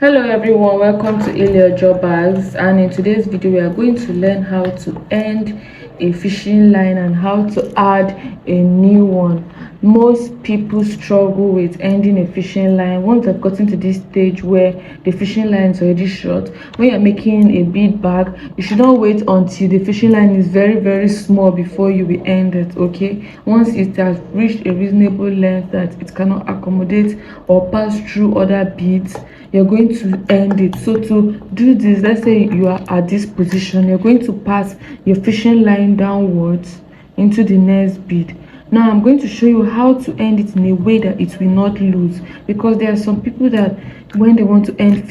Hello everyone, welcome to Ilya Job Bags, and in today's video we are going to learn how to end a fishing line and how to add a new one. Most people struggle with ending a fishing line once they've gotten to this stage where the fishing line is already short. When you're making a bead bag, you should not wait until the fishing line is very small before you will end it. Okay, once it has reached a reasonable length that it cannot accommodate or pass through other beads, you're going to end it. So to do this, let's say you are at this position, you're going to pass your fishing line downwards into the next bead. Now I'm going to show you how to end it in a way that it will not lose, because there are some people that when they want to end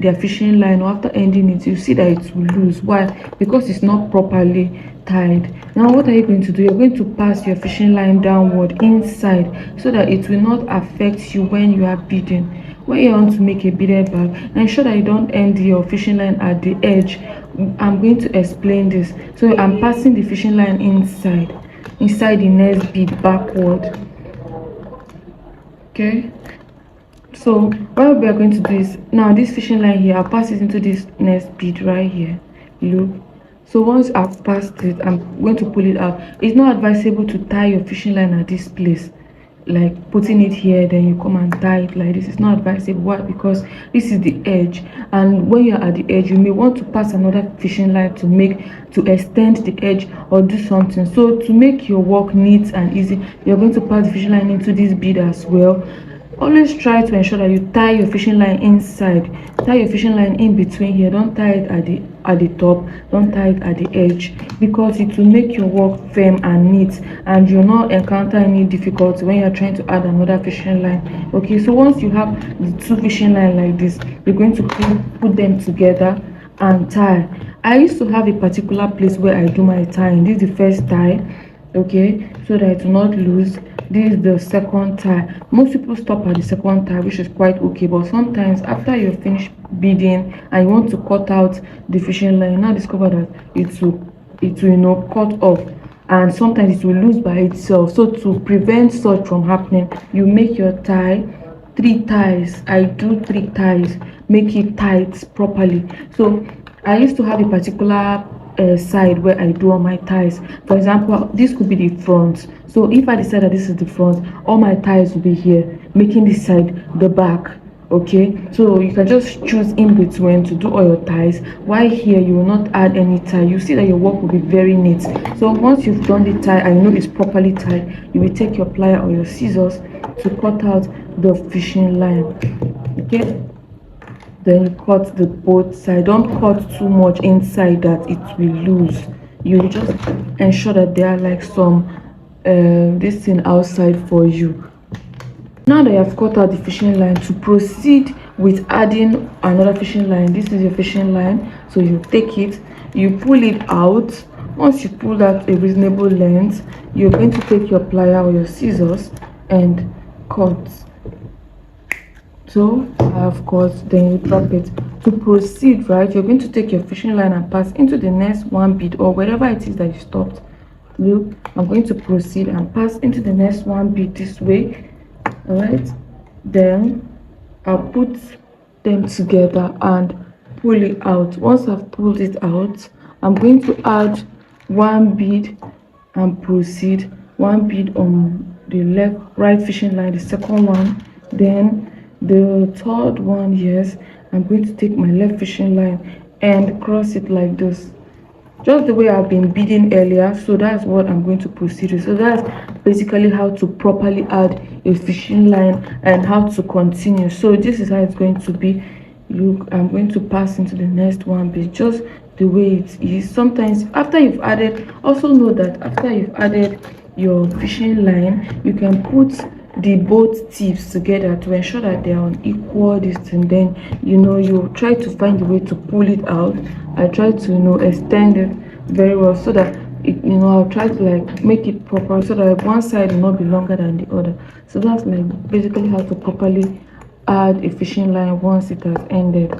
their fishing line, or after ending it, you see that it will lose. Why? Because it's not properly tied. Now what are you going to do? You're going to pass your fishing line downward inside so that it will not affect you when you are beading. When you want to make a beaded bag, ensure that you don't end your fishing line at the edge. I'm going to explain this. So I'm passing the fishing line inside the next bead backward. Okay, so what we are going to do is, now this fishing line here, I'll pass it into this next bead right here. Look, so once I've passed it, I'm going to pull it out. It's not advisable to tie your fishing line at this place, like putting it here, then you come and tie it like this. It's not advisable. Why? Because this is the edge, and when you're at the edge, you may want to pass another fishing line to extend the edge or do something. So to make your work neat and easy, you're going to pass the fishing line into this bead as well. Always try to ensure that you tie your fishing line inside. Tie your fishing line in between here. Don't tie it at the top, don't tie it at the edge, because it will make your work firm and neat, and you'll not encounter any difficulty when you're trying to add another fishing line. Okay, so once you have the two fishing line like this, you're going to put them together and tie. I used to have a particular place where I do my tying. This is the first tie, okay, so that it will not lose. This is the second tie. Most people stop at the second tie, which is quite okay, but sometimes after you're finished beading and you want to cut out the fishing line, you now discover that it will cut off, and sometimes it will lose by itself. So to prevent such from happening, you make your tie 3 ties. I do 3 ties, make it tight properly. So I used to have a particular side where I do all my ties. For example, this could be the front. So if I decide that this is the front, all my ties will be here, making this side the back. Okay, so you can just choose in between to do all your ties. While here you will not add any tie. You see that your work will be very neat. So once you've done the tie and you know it's properly tied, you will take your plier or your scissors to cut out the fishing line. Okay, then you cut the both sides. Don't cut too much inside that it will lose. You just ensure that there are like some this thing outside for you. Now that you have cut out the fishing line, to proceed with adding another fishing line, this is your fishing line. So you take it, you pull it out. Once you pull out a reasonable length, you're going to take your plier or your scissors and cut. So I have cut, then you drop it. To proceed, right, you're going to take your fishing line and pass into the next one bead, or wherever it is that you stopped. Look, I'm going to proceed and pass into the next one bead this way. All right, then I'll put them together and pull it out. Once I've pulled it out, I'm going to add one bead and proceed. One bead on the right fishing line, the second one, then the third one. Yes, I'm going to take my left fishing line and cross it like this, just the way I've been beading earlier. So that's what I'm going to proceed with. So that's basically how to properly add a fishing line and how to continue. So this is how it's going to be. Look, I'm going to pass into the next one bead just the way it is. Sometimes after you've added, also know that after you've added your fishing line, you can put the both tips together to ensure that they are on equal distance. Then you try to find a way to pull it out. I try to extend it very well so that I'll try to like make it proper so that one side will not be longer than the other. So that's like basically how to properly add a fishing line once it has ended.